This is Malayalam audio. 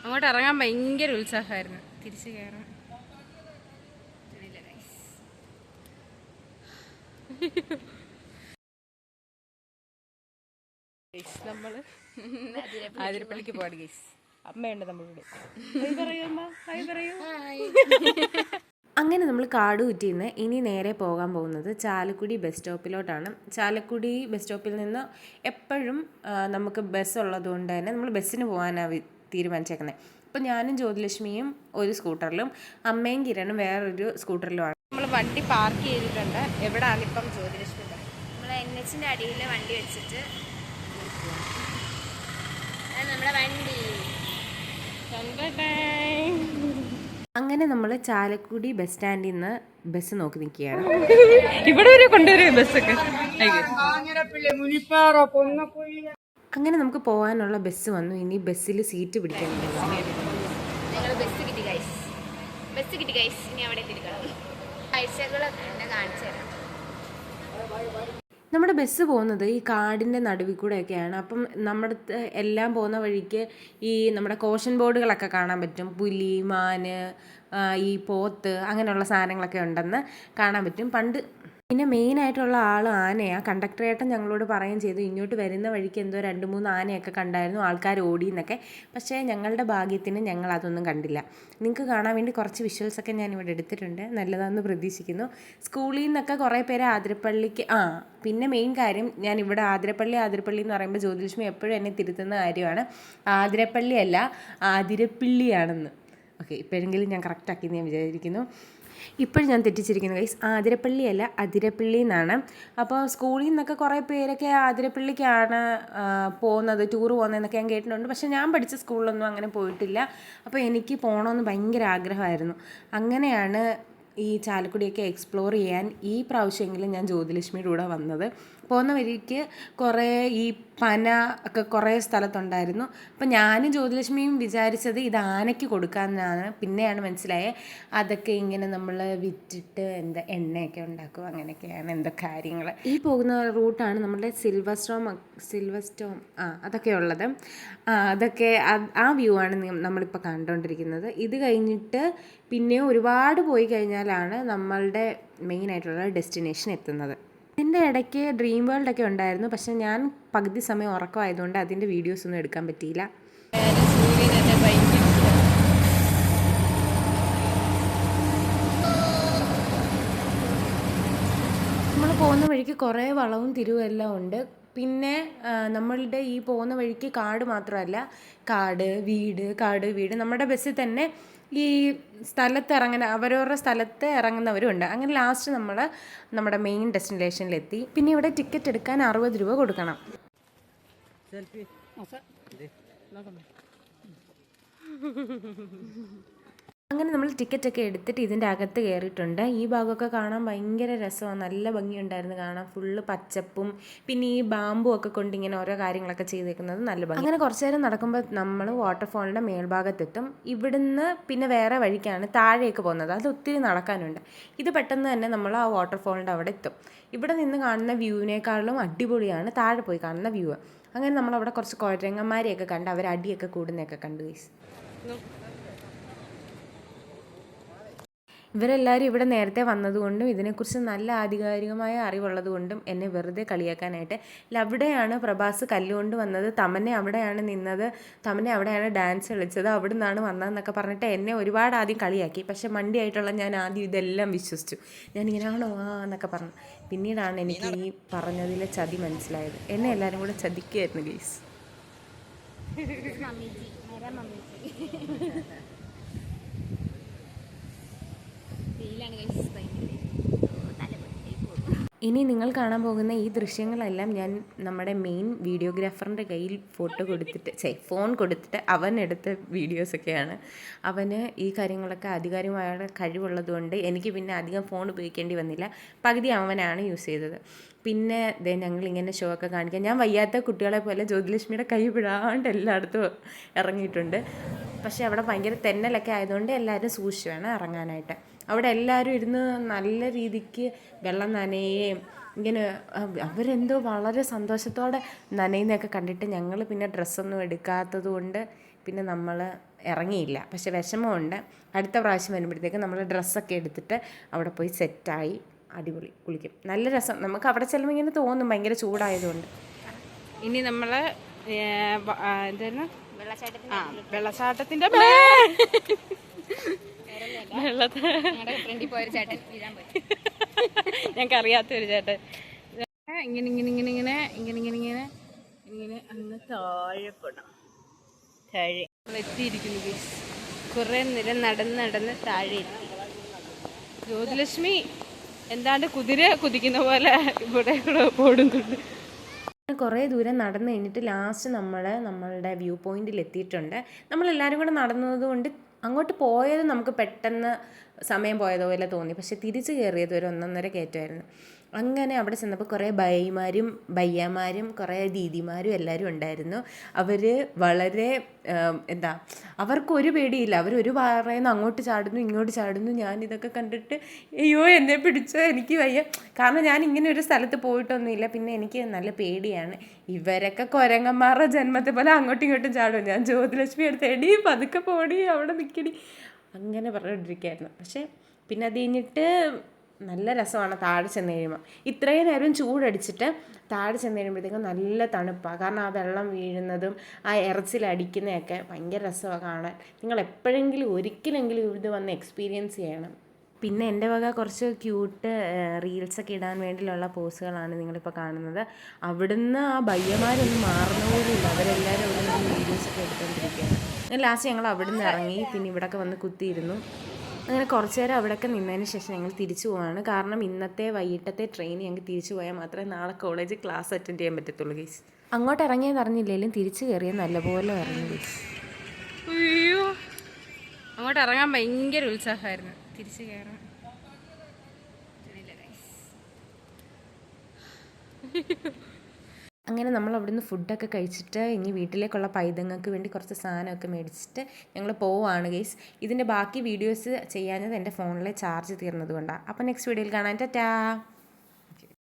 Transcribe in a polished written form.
അങ്ങോട്ട് ഇറങ്ങാൻ ഭയങ്കര ഉത്സാഹമായിരുന്നു. തിരിച്ചു കയറാൻ നമ്മള് ആതിരപ്പള്ളിക്ക് പോവാണ് ഗൈസ്. അമ്മയുണ്ട് നമ്മളിവിടെ. അങ്ങനെ നമ്മൾ കാടുകുറ്റിയിൽ നിന്ന് ഇനി നേരെ പോകാൻ പോകുന്നത് ചാലക്കുടി ബസ് സ്റ്റോപ്പിലോട്ടാണ്. ചാലക്കുടി ബസ് സ്റ്റോപ്പിൽ നിന്ന് എപ്പോഴും നമുക്ക് ബസ് ഉള്ളതുകൊണ്ട് തന്നെ നമ്മൾ ബസ്സിന് പോകാനാണ് തീരുമാനിച്ചേക്കുന്നത്. അപ്പോൾ ഞാനും ജ്യോതിലക്ഷ്മിയും ഒരു സ്കൂട്ടറിലും അമ്മയും കിരണും വേറൊരു സ്കൂട്ടറിലുമാണ്. നമ്മൾ വണ്ടി പാർക്ക് ചെയ്തിട്ടുണ്ട്. എവിടെയാണിപ്പം ജ്യോതിലക്ഷ്മി പറയും? നമ്മൾ NH-ന്റെ അടിയിൽ വണ്ടി വെച്ചിട്ട് നമ്മുടെ വണ്ടി അങ്ങനെ നമ്മൾ ചാലക്കുടി ബസ് സ്റ്റാൻഡിൽ നിന്ന് ബസ് നോക്കി നിൽക്കുകയാണ്. ഇവിടെ വരെ കൊണ്ടുവരും ബസ്സൊക്കെ. അങ്ങനെ നമുക്ക് പോകാനുള്ള ബസ് വന്നു. ഇനി ബസ്സിൽ സീറ്റ് പിടിക്കാൻ ബസ് കിട്ടി ഗൈസ്. ഇനി അവിടെ കാഴ്ചകളൊക്കെ കാണിച്ചു തരാം. നമ്മുടെ ബസ് പോകുന്നത് ഈ കാടിൻ്റെ നടുവിൽ കൂടെയൊക്കെയാണ്. അപ്പം നമ്മുടെ എല്ലാം പോകുന്ന വഴിക്ക് ഈ നമ്മുടെ കോഷൻ ബോർഡുകളൊക്കെ കാണാൻ പറ്റും. പുലി, മാന്, ഈ പോത്ത് അങ്ങനെയുള്ള സാധനങ്ങളൊക്കെ ഉണ്ടെന്ന് കാണാൻ പറ്റും. പിന്നെ മെയിനായിട്ടുള്ള ആൾ ആനയാണ്. കണ്ടക്ടറേട്ടൻ ഞങ്ങളോട് പറയുകയും ചെയ്തു ഇങ്ങോട്ട് വരുന്ന വഴിക്ക് എന്തോ 2-3 ആനയൊക്കെ കണ്ടായിരുന്നു, ആൾക്കാർ ഓടിയെന്നൊക്കെ. പക്ഷേ ഞങ്ങളുടെ ഭാഗ്യത്തിന് ഞങ്ങൾ അതൊന്നും കണ്ടില്ല. നിങ്ങൾക്ക് കാണാൻ വേണ്ടി കുറച്ച് വിഷ്വൽസൊക്കെ ഞാനിവിടെ എടുത്തിട്ടുണ്ട്. നല്ലതാണെന്ന് പ്രതീക്ഷിക്കുന്നു. സ്കൂളിൽ നിന്നൊക്കെ കുറേ പേര് ആതിരപ്പള്ളിക്ക് പിന്നെ മെയിൻ കാര്യം ഞാൻ ഇവിടെ ആതിരപ്പള്ളി എന്ന് പറയുമ്പോൾ ജ്യോതിലക്ഷ്മി എപ്പോഴും എന്നെ തിരുത്തുന്ന കാര്യമാണ്. ആതിരപ്പള്ളിയല്ല ആതിരപ്പിള്ളിയാണെന്ന്. ഓക്കെ, ഇപ്പോഴെങ്കിലും ഞാൻ കറക്റ്റാക്കിയെന്ന് ഞാൻ വിചാരിക്കുന്നു. ഇപ്പോഴും ഞാൻ തെറ്റിച്ചിരിക്കുന്നു ഗൈസ്. ആതിരപ്പള്ളിയല്ല അതിരപ്പള്ളി എന്നാണ്. അപ്പോൾ സ്കൂളിൽ നിന്നൊക്കെ കുറേ പേരൊക്കെ ആതിരപ്പള്ളിക്കാണ് പോകുന്നത്, ടൂർ പോകുന്നതെന്നൊക്കെ ഞാൻ കേട്ടിട്ടുണ്ട്. പക്ഷേ ഞാൻ പഠിച്ച സ്കൂളിലൊന്നും അങ്ങനെ പോയിട്ടില്ല. അപ്പോൾ എനിക്ക് പോകണമെന്ന് ഭയങ്കര ആഗ്രഹമായിരുന്നു. അങ്ങനെയാണ് ഈ ചാലക്കുടിയൊക്കെ എക്സ്പ്ലോർ ചെയ്യാൻ ഈ പ്രാവശ്യമെങ്കിലും ഞാൻ ജ്യോതിലക്ഷ്മിയുടെ കൂടെ വന്നത്. പോകുന്ന വഴിക്ക് കുറേ ഈ പന ഒക്കെ കുറേ സ്ഥലത്തുണ്ടായിരുന്നു. അപ്പം ഞാനും ജ്യോതിലക്ഷ്മിയും വിചാരിച്ചത് ഇത് ആനയ്ക്ക് കൊടുക്കാമെന്നാണ്. പിന്നെയാണ് മനസ്സിലായത് അതൊക്കെ ഇങ്ങനെ നമ്മൾ വിറ്റിട്ട് എണ്ണയൊക്കെ ഉണ്ടാക്കും, അങ്ങനെയൊക്കെയാണ് എന്തോ കാര്യങ്ങൾ. ഈ പോകുന്ന റൂട്ടാണ് നമ്മുടെ സിൽവർ സ്റ്റോം അതൊക്കെ ഉള്ളത്. അതൊക്കെ ആ വ്യൂ ആണ് നമ്മളിപ്പോൾ കണ്ടുകൊണ്ടിരിക്കുന്നത്. ഇത് കഴിഞ്ഞിട്ട് പിന്നെ ഒരുപാട് പോയി കഴിഞ്ഞാലാണ് നമ്മളുടെ മെയിനായിട്ടുള്ള ഡെസ്റ്റിനേഷൻ എത്തുന്നത്. ഇതിൻ്റെ ഇടയ്ക്ക് ഡ്രീം വേൾഡൊക്കെ ഉണ്ടായിരുന്നു. പക്ഷേ ഞാൻ പകുതി സമയം ഉറക്കമായതുകൊണ്ട് അതിൻ്റെ വീഡിയോസൊന്നും എടുക്കാൻ പറ്റിയില്ല. നമ്മൾ പോകുന്ന വഴിക്ക് കുറേ വളവും തിരിവും എല്ലാം ഉണ്ട്. പിന്നെ നമ്മളുടെ ഈ പോകുന്ന വഴിക്ക് കാട് മാത്രമല്ല, കാട് വീട് നമ്മുടെ ബസ്സിൽ തന്നെ ഈ സ്ഥലത്ത് അവരവരുടെ സ്ഥലത്ത് ഇറങ്ങുന്നവരുണ്ട്. അങ്ങനെ ലാസ്റ്റ് നമ്മൾ നമ്മുടെ മെയിൻ ഡെസ്റ്റിനേഷനിലെത്തി. പിന്നെ ഇവിടെ ടിക്കറ്റ് എടുക്കാൻ 60 രൂപ കൊടുക്കണം. അങ്ങനെ നമ്മൾ ടിക്കറ്റൊക്കെ എടുത്തിട്ട് ഇതിൻ്റെ അകത്ത് കയറിയിട്ടുണ്ട്. ഈ ഭാഗമൊക്കെ കാണാൻ ഭയങ്കര രസമാണ്, നല്ല ഭംഗിയുണ്ടായിരുന്നു കാണാൻ. ഫുള്ള് പച്ചപ്പും പിന്നെ ഈ ബാമ്പും ഒക്കെ കൊണ്ട് ഇങ്ങനെ ഓരോ കാര്യങ്ങളൊക്കെ ചെയ്തേക്കുന്നത് നല്ല ഭംഗി. അങ്ങനെ കുറച്ച് നേരം നടക്കുമ്പോൾ നമ്മൾ വാട്ടർഫോളിൻ്റെ മേൽഭാഗത്തെത്തും. ഇവിടുന്ന് പിന്നെ വേറെ വഴിക്കാണ് താഴേക്ക് പോകുന്നത്. അത് ഒത്തിരി നടക്കാനുണ്ട്. ഇത് പെട്ടെന്ന് തന്നെ നമ്മൾ ആ വാട്ടർഫോളിൻ്റെ അവിടെ എത്തും. ഇവിടെ നിന്ന് കാണുന്ന വ്യൂവിനേക്കാളും അടിപൊളിയാണ് താഴെ പോയി കാണുന്ന വ്യൂ. അങ്ങനെ നമ്മളവിടെ കുറച്ച് കുരങ്ങന്മാരെയൊക്കെ കണ്ട് അവർ അടിയൊക്കെ കൂടുന്നതൊക്കെ കണ്ടു ഗൈസ്. ഇവരെല്ലാവരും ഇവിടെ നേരത്തെ വന്നതുകൊണ്ടും ഇതിനെക്കുറിച്ച് നല്ല ആധികാരികമായ അറിവുള്ളതുകൊണ്ടും എന്നെ വെറുതെ കളിയാക്കാനായിട്ട് അവിടെയാണ് പ്രഭാസ് കല്ലുകൊണ്ട് വന്നത്, തമന്നെ അവിടെയാണ് നിന്നത്, തമന്നെ അവിടെയാണ് ഡാൻസ് കളിച്ചത്, അവിടെ നിന്നാണ് വന്നതെന്നൊക്കെ പറഞ്ഞിട്ട് എന്നെ ഒരുപാട് ആദ്യം കളിയാക്കി. പക്ഷെ മണ്ടിയായിട്ടുള്ള ഞാൻ ആദ്യം ഇതെല്ലാം വിശ്വസിച്ചു. ഞാനിങ്ങനെയാണോ എന്നൊക്കെ പറഞ്ഞു. പിന്നീടാണ് എനിക്ക് ഈ പറഞ്ഞതിലെ ചതി മനസ്സിലായത്. എന്നെ എല്ലാവരും കൂടെ ചതിക്കുമായിരുന്നു ഗൈസ്. ഇനി നിങ്ങൾ കാണാൻ പോകുന്ന ഈ ദൃശ്യങ്ങളെല്ലാം ഞാൻ നമ്മുടെ മെയിൻ വീഡിയോഗ്രാഫറിൻ്റെ കയ്യിൽ ഫോൺ കൊടുത്തിട്ട് അവനെടുത്ത വീഡിയോസൊക്കെയാണ്. അവന് ഈ കാര്യങ്ങളൊക്കെ ആധികാരികമായ കഴിവുള്ളതുകൊണ്ട് എനിക്ക് പിന്നെ അധികം ഫോൺ ഉപയോഗിക്കേണ്ടി വന്നില്ല. പകുതി അവനാണ് യൂസ് ചെയ്തത്. പിന്നെ ഞങ്ങളിങ്ങനെ ഷോ ഒക്കെ കാണിക്കാൻ ഞാൻ വയ്യാത്ത കുട്ടികളെ പോലെ ജ്യോതിലക്ഷ്മിയുടെ കൈ വിടാണ്ട് എല്ലായിടത്തും ഇറങ്ങിയിട്ടുണ്ട്. പക്ഷേ അവിടെ ഭയങ്കര തെന്നലൊക്കെ ആയതുകൊണ്ട് എല്ലാവരും സൂക്ഷിച്ച് വേണം ഇറങ്ങാനായിട്ട്. അവിടെ എല്ലാവരും ഇരുന്ന് നല്ല രീതിക്ക് വെള്ളം നനയുകയും ഇങ്ങനെ അവരെന്തോ വളരെ സന്തോഷത്തോടെ നനയുന്നതൊക്കെ കണ്ടിട്ട് ഞങ്ങൾ പിന്നെ ഡ്രസ്സൊന്നും എടുക്കാത്തത് കൊണ്ട് പിന്നെ നമ്മൾ ഇറങ്ങിയില്ല. പക്ഷെ വിഷമമുണ്ട്. അടുത്ത പ്രാവശ്യം വരുമ്പോഴത്തേക്ക് നമ്മൾ ഡ്രസ്സൊക്കെ എടുത്തിട്ട് അവിടെ പോയി സെറ്റായി അടിപൊളി കുളിക്കും. നല്ല രസം. നമുക്ക് അവിടെ ചെല്ലുമ്പോൾ ഇങ്ങനെ തോന്നും ഭയങ്കര ചൂടായതുകൊണ്ട്. ഇനി നമ്മൾ എന്തായിരുന്നു വെള്ളച്ചാട്ടത്തിൻ്റെ ഞങ്ങൾക്ക് അറിയാത്തൊരു ചേട്ടൻ ഇങ്ങനെ ഇങ്ങനെ ഇങ്ങനെ ഇങ്ങനെ ഇങ്ങനെ ഇങ്ങനെ ഇങ്ങനെ ഇങ്ങനെ അങ്ങ് താഴെ പോണം. താഴെ എത്തിയിരിക്കുന്നു. കുറേ നേരം നടന്ന് താഴെ എത്തി. ജ്യോതിലക്ഷ്മി എന്താണ്ട് കുതിര കുതിക്കുന്ന പോലെ ഇവിടെ ഓടുന്നുണ്ട്. കുറേ ദൂരം നടന്നു കഴിഞ്ഞിട്ട് ലാസ്റ്റ് നമ്മളുടെ വ്യൂ പോയിന്റിൽ എത്തിയിട്ടുണ്ട്. നമ്മളെല്ലാവരും കൂടെ നടന്നത് കൊണ്ട് അങ്ങോട്ട് പോയത് നമുക്ക് പെട്ടെന്ന് സമയം പോയതുപോലെ തോന്നി. പക്ഷെ തിരിച്ച് കയറിയത് ഒരു 1.5 കയറ്റമായിരുന്നു. അങ്ങനെ അവിടെ ചെന്നപ്പോൾ കുറേ ബൈമാരും ബയ്യമാരും കുറേ ദീദിമാരും എല്ലാവരും ഉണ്ടായിരുന്നു. അവർ വളരെ അവർക്കൊരു പേടിയില്ല. അവരൊരു പറയുന്നു അങ്ങോട്ട് ചാടുന്നു ഇങ്ങോട്ട് ചാടുന്നു. ഞാനിതൊക്കെ കണ്ടിട്ട് അയ്യോ എന്നെ പിടിച്ചോ, എനിക്ക് വയ്യ. കാരണം ഞാൻ ഇങ്ങനെ ഒരു സ്ഥലത്ത് പോയിട്ടൊന്നുമില്ല. പിന്നെ എനിക്ക് നല്ല പേടിയാണ്. ഇവരൊക്കെ കുരങ്ങന്മാരുടെ ജന്മത്തെ പോലെ അങ്ങോട്ടും ഇങ്ങോട്ടും ചാടും. ഞാൻ ജ്യോതിലക്ഷ്മി എടുത്ത് എടി പതുക്കെ പോടി, അവിടെ നിൽക്കടി അങ്ങനെ പറഞ്ഞുകൊണ്ടിരിക്കുകയായിരുന്നു. പക്ഷേ പിന്നെ അത് കഴിഞ്ഞിട്ട് നല്ല രസമാണ് താഴെ ചെന്ന് കഴിയുമ്പോൾ. ഇത്രയും നേരം ചൂടടിച്ചിട്ട് താഴെ ചെന്ന് കഴിയുമ്പോഴത്തേക്കും നല്ല തണുപ്പാണ്. കാരണം ആ വെള്ളം വീഴുന്നതും ആ ഇറച്ചിലടിക്കുന്നതൊക്കെ ഭയങ്കര രസമാണ് കാണാൻ. നിങ്ങൾ എപ്പോഴെങ്കിലും ഒരിക്കലെങ്കിലും ഇത് വന്ന് എക്സ്പീരിയൻസ് ചെയ്യണം. പിന്നെ എൻ്റെ വക കുറച്ച് ക്യൂട്ട് റീൽസൊക്കെ ഇടാൻ വേണ്ടിയുള്ള പോസുകളാണ് നിങ്ങളിപ്പോൾ കാണുന്നത്. അവിടുന്ന് ആ ബയ്യമാരൊന്നും മാറുന്ന പോലുമില്ല. അവരെല്ലാവരും അവിടെ നിന്ന് വീഡിയോസൊക്കെ എടുത്തുകൊണ്ടിരിക്കുകയാണ്. ലാസ്റ്റ് ഞങ്ങൾ അവിടുന്ന് ഇറങ്ങി. പിന്നെ ഇവിടെയൊക്കെ വന്ന് കുത്തിയിരുന്നു. അങ്ങനെ കുറച്ച് നേരം അവിടെയൊക്കെ നിന്നതിന് ശേഷം ഞങ്ങൾ തിരിച്ചു പോവാണ്. കാരണം ഇന്നത്തെ വൈകിട്ടത്തെ ട്രെയിൻ ഞങ്ങൾക്ക് തിരിച്ചു പോയാൽ മാത്രമേ നാളെ കോളേജിൽ ക്ലാസ് അറ്റൻഡ് ചെയ്യാൻ പറ്റത്തുള്ളൂ ഗൈസ്. അങ്ങോട്ട് ഇറങ്ങിയെന്ന് അറിഞ്ഞില്ലെങ്കിലും തിരിച്ചു കയറിയത് നല്ലപോലെ ഇറങ്ങി ഗൈസ്. അയ്യോ അങ്ങോട്ട് ഇറങ്ങാൻ ഭയങ്കര ഉത്സാഹമായിരുന്നു. തിരിച്ചു കയറാൻ അങ്ങനെ നമ്മൾ അവിടുന്ന് ഫുഡൊക്കെ കഴിച്ചിട്ട് ഇനി വീട്ടിലേക്കുള്ള പൈതങ്ങൾക്ക് വേണ്ടി കുറച്ച് സാധനമൊക്കെ മേടിച്ചിട്ട് ഞങ്ങൾ പോവുകയാണ് ഗൈസ്. ഇതിൻ്റെ ബാക്കി വീഡിയോസ് ചെയ്യാഞ്ഞത് എൻ്റെ ഫോണിലെ ചാർജ് തീർന്നത് കൊണ്ടാണ്. അപ്പോൾ നെക്സ്റ്റ് വീഡിയോയിൽ കാണാൻ. ടാറ്റാ.